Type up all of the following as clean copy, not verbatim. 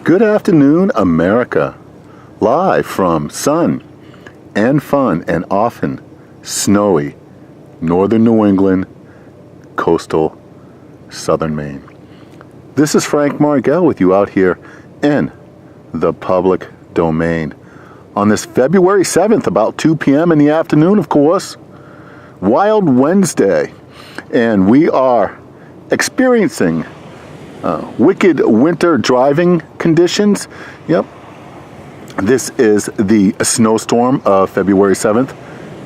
Good afternoon, America. Live from sun and fun and often snowy northern New England, coastal southern Maine. This is Frank Margell with you out here in the public domain on this February 7th, about 2 p.m. in the afternoon, of course. Wild Wednesday, and we are experiencing wicked winter driving conditions. Yep. This is the snowstorm of February 7th,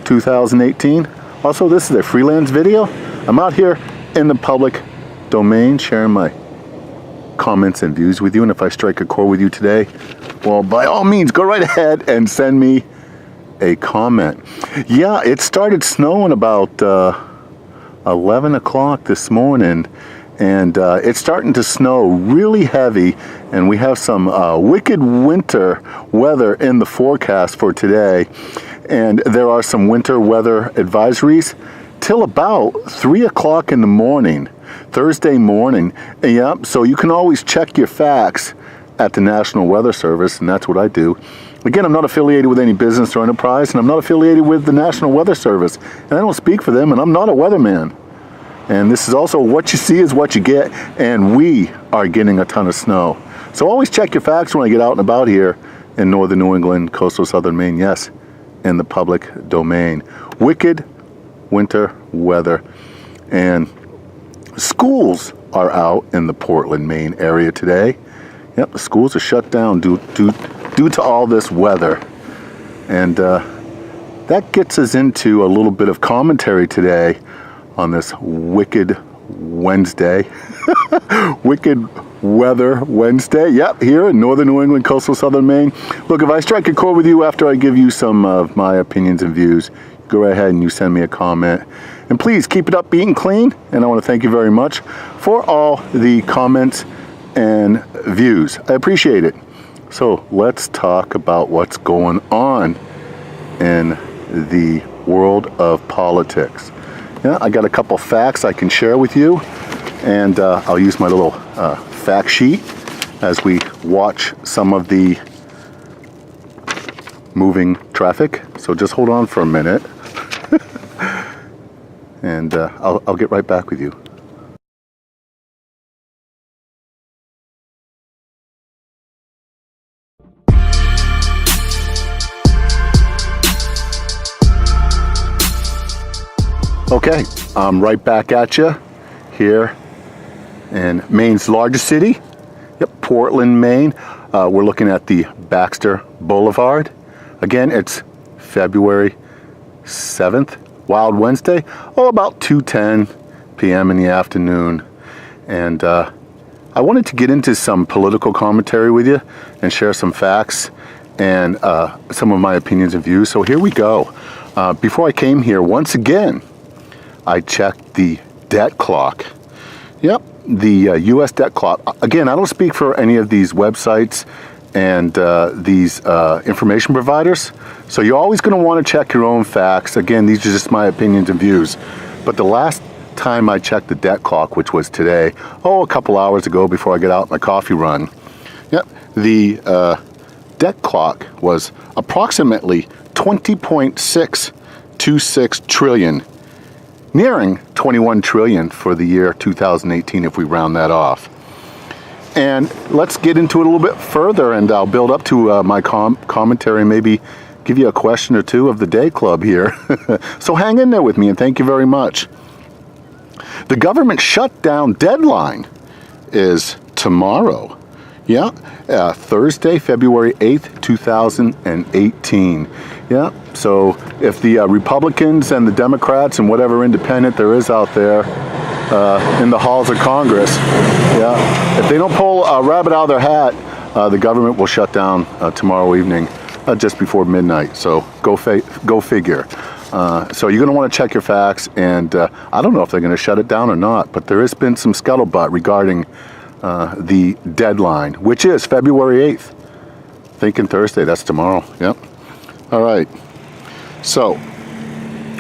2018. Also, this is a freelance video. I'm out here in the public domain sharing my comments and views with you. And if I strike a chord with you today, well, by all means, go right ahead and send me a comment. Yeah, it started snowing about 11 o'clock this morning. And it's starting to snow really heavy, and we have some wicked winter weather in the forecast for today. And there are some winter weather advisories till about 3 o'clock in the morning, Thursday morning. Yep, so you can always check your facts at the National Weather Service, and that's what I do. Again, I'm not affiliated with any business or enterprise, and I'm not affiliated with the National Weather Service, and I don't speak for them, and I'm not a weatherman. And this is also what you see is what you get, and we are getting a ton of snow. So always check your facts when I get out and about here in northern New England, coastal southern Maine, yes, in the public domain. Wicked winter weather. And schools are out in the Portland, Maine area today. Yep, the schools are shut down due to all this weather. And that gets us into a little bit of commentary today on this wicked Wednesday. Wicked weather Wednesday. Yep, here in northern New England, coastal southern Maine. Look, if I strike a chord with you after I give you some of my opinions and views, go right ahead and you send me a comment. And please keep it upbeat and clean. And I want to thank you very much for all the comments and views. I appreciate it. So let's talk about what's going on in the world of politics. Yeah, I got a couple facts I can share with you, and I'll use my little fact sheet as we watch some of the moving traffic. So just hold on for a minute, and I'll get right back with you. Okay, I'm right back at you here in Maine's largest city. Yep, Portland, Maine. We're looking at the Baxter Boulevard. Again, it's February 7th, Wild Wednesday. Oh, about 2:10 p.m. in the afternoon. And I wanted to get into some political commentary with you and share some facts and some of my opinions and views. So here we go. Before I came here, once again, I checked the debt clock. Yep, the U.S. debt clock. Again, I don't speak for any of these websites and these information providers. So you're always going to want to check your own facts. Again, these are just my opinions and views. But the last time I checked the debt clock, which was today, a couple hours ago before I get out my coffee run, yep, the debt clock was approximately 20.626 trillion. Nearing 21 trillion for the year 2018 if we round that off. And let's get into it a little bit further, and I'll build up to my commentary and maybe give you a question or two of the day club here. So hang in there with me, and thank you very much. The government shutdown deadline is tomorrow. Yeah, Thursday, February 8th, 2018. Yeah, so if the Republicans and the Democrats and whatever independent there is out there in the halls of Congress, yeah, if they don't pull a rabbit out of their hat, the government will shut down tomorrow evening just before midnight. So go figure. So you're going to want to check your facts, and I don't know if they're going to shut it down or not, but there has been some scuttlebutt regarding the deadline, which is February 8th. Thinking Thursday, that's tomorrow. Yep. All right. So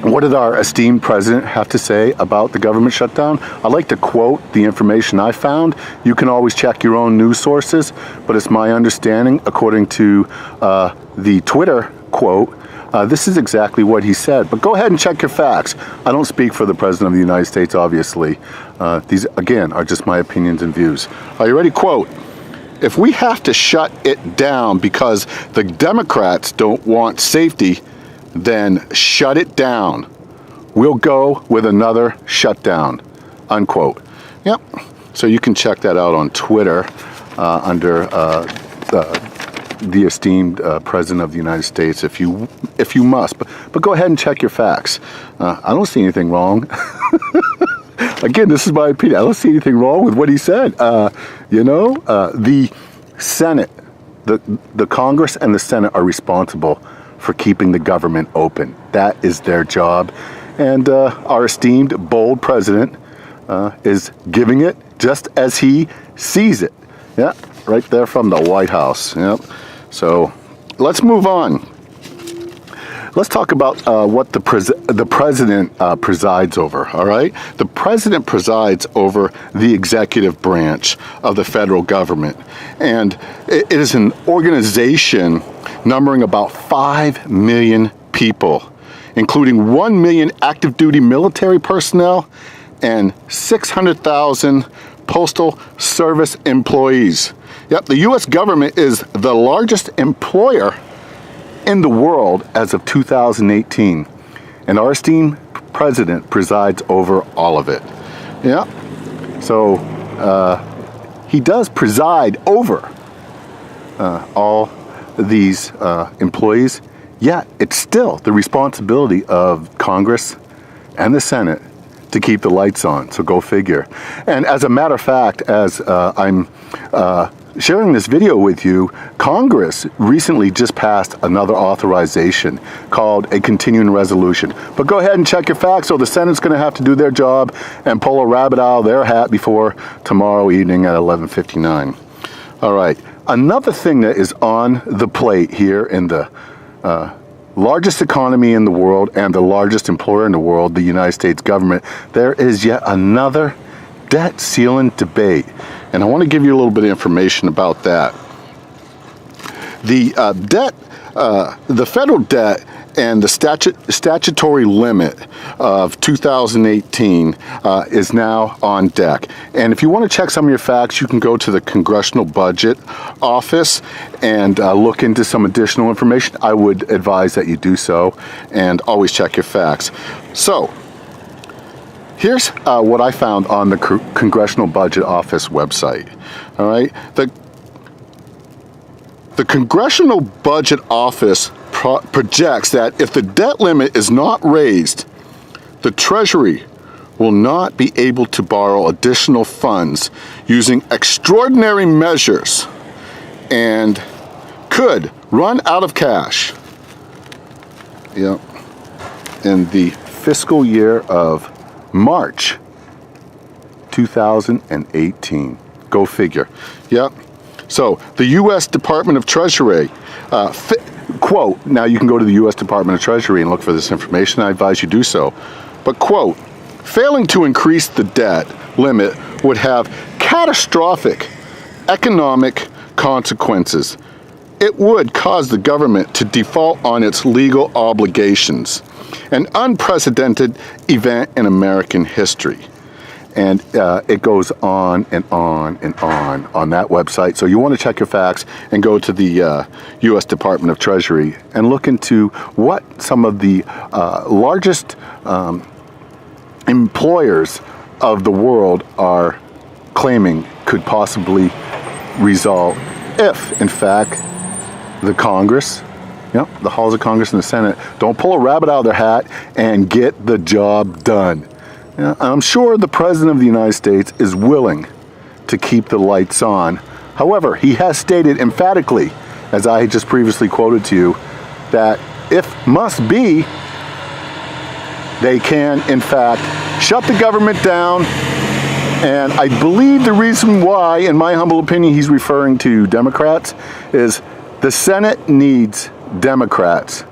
What did our esteemed president have to say about the government shutdown? I'd like to quote the information I found. You can always check your own news sources, but it's my understanding, according to the Twitter quote, this is exactly what he said. But go ahead and check your facts. I don't speak for the President of the United States, obviously. These, again, are just my opinions and views. Are you ready? Quote, "If we have to shut it down because the Democrats don't want safety, then shut it down. We'll go with another shutdown," unquote. Yep. So you can check that out on Twitter under the esteemed President of the United States if you must. But go ahead and check your facts. I don't see anything wrong. Again, this is my opinion. I don't see anything wrong with what he said. The Senate, the Congress and the Senate are responsible for keeping the government open. That is their job. And our esteemed, bold president is giving it just as he sees it. Yeah, right there from the White House. Yep. So let's move on. Let's talk about what the president presides over, all right? The president presides over the executive branch of the federal government. And it is an organization numbering about 5 million people, including 1 million active duty military personnel and 600,000 Postal Service employees. Yep, the U.S. government is the largest employer in the world as of 2018, and our esteemed president presides over all of it. Yeah, so he does preside over all these employees, yet it's still the responsibility of Congress and the Senate to keep the lights on, so go figure. And as a matter of fact, as I'm sharing this video with you, Congress recently just passed another authorization called a continuing resolution. But go ahead and check your facts. So the Senate's going to have to do their job and pull a rabbit out of their hat before tomorrow evening at 11:59. All right. Another thing that is on the plate here in the largest economy in the world and the largest employer in the world, the United States government, there is yet another debt ceiling debate. And I want to give you a little bit of information about that. The the federal debt and the statutory limit of 2018 is now on deck. And if you want to check some of your facts, you can go to the Congressional Budget Office and look into some additional information. I would advise that you do so, and always check your facts. So here's what I found on the Congressional Budget Office website. All right, the Congressional Budget Office projects that if the debt limit is not raised, the Treasury will not be able to borrow additional funds using extraordinary measures and could run out of cash. Yeah, in the fiscal year of March 2018. Go figure. Yep. So the U.S. Department of Treasury, quote, now you can go to the U.S. Department of Treasury and look for this information. I advise you do so. But quote, failing to increase the debt limit would have catastrophic economic consequences. It would cause the government to default on its legal obligations, an unprecedented event in American history. And it goes on and on and on that website. So you want to check your facts and go to the U.S. Department of Treasury and look into what some of the largest employers of the world are claiming could possibly result if, in fact, the Congress, the halls of Congress and the Senate don't pull a rabbit out of their hat and get the job done. I'm sure the President of the United States is willing to keep the lights on. However, he has stated emphatically, as I just previously quoted to you, that if must be, they can, in fact, shut the government down. And I believe the reason why, in my humble opinion, he's referring to Democrats, is the Senate needs Democrats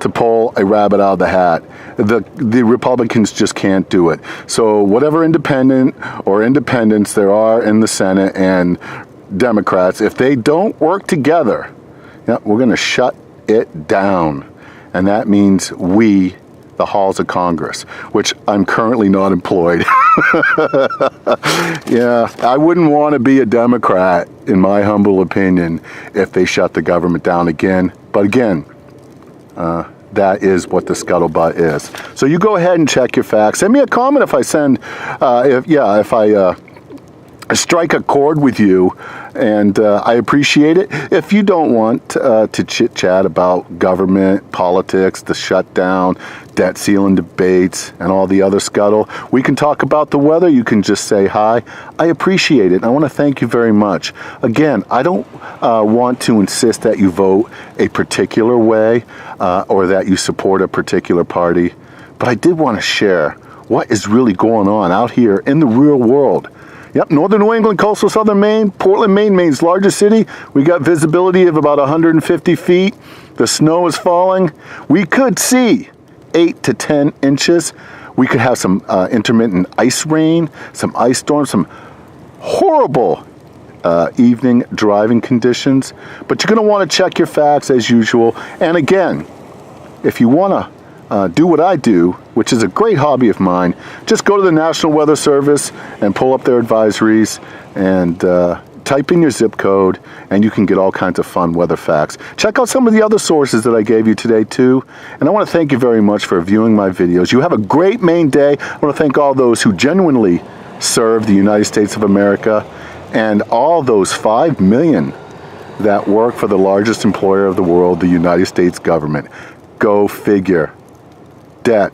to pull a rabbit out of the hat. The Republicans just can't do it. So whatever independents there are in the Senate and Democrats, if they don't work together, yeah, we're going to shut it down. And that means we, the halls of Congress, which I'm currently not employed. Yeah, I wouldn't want to be a Democrat, in my humble opinion, if they shut the government down again. But again, that is what the scuttlebutt is. So you go ahead and check your facts. Send me a comment if I strike a chord with you, and I appreciate it. If you don't want to chit-chat about government, politics, the shutdown, debt ceiling debates, and all the other scuttle, we can talk about the weather. You can just say hi. I appreciate it, and I want to thank you very much. Again, I don't want to insist that you vote a particular way or that you support a particular party, but I did want to share what is really going on out here in the real world. Yep, northern New England, coastal southern Maine, Portland, Maine, Maine's largest city. We got visibility of about 150 feet. The snow is falling. We could see 8 to 10 inches. We could have some intermittent ice rain, some ice storms, some horrible evening driving conditions. But you're going to want to check your facts as usual. And again, if you want to do what I do, which is a great hobby of mine, just go to the National Weather Service and pull up their advisories and type in your zip code, and you can get all kinds of fun weather facts. Check out some of the other sources that I gave you today too. And I want to thank you very much for viewing my videos. You have a great Maine day. I want to thank all those who genuinely serve the United States of America, and all those 5 million that work for the largest employer of the world, the United States government. Go figure. Debt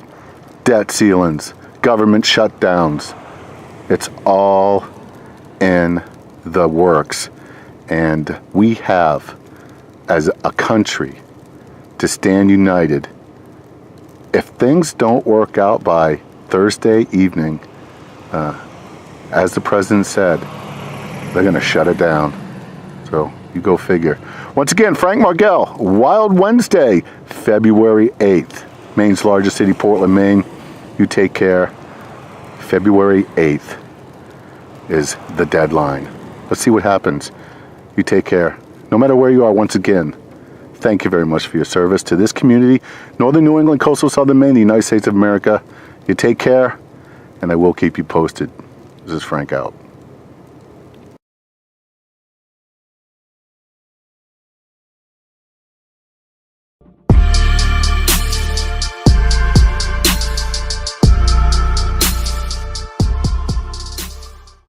ceilings, government shutdowns. It's all in the works. And we have, as a country, to stand united. If things don't work out by Thursday evening, as the president said, they're going to shut it down. So you go figure. Once again, Frank Margell, Wild Wednesday, February 8th. Maine's largest city, Portland, Maine. You take care. February 8th is the deadline. Let's see what happens. You take care. No matter where you are, once again, thank you very much for your service to this community, northern New England, coastal southern Maine, the United States of America. You take care, and I will keep you posted. This is Frank out.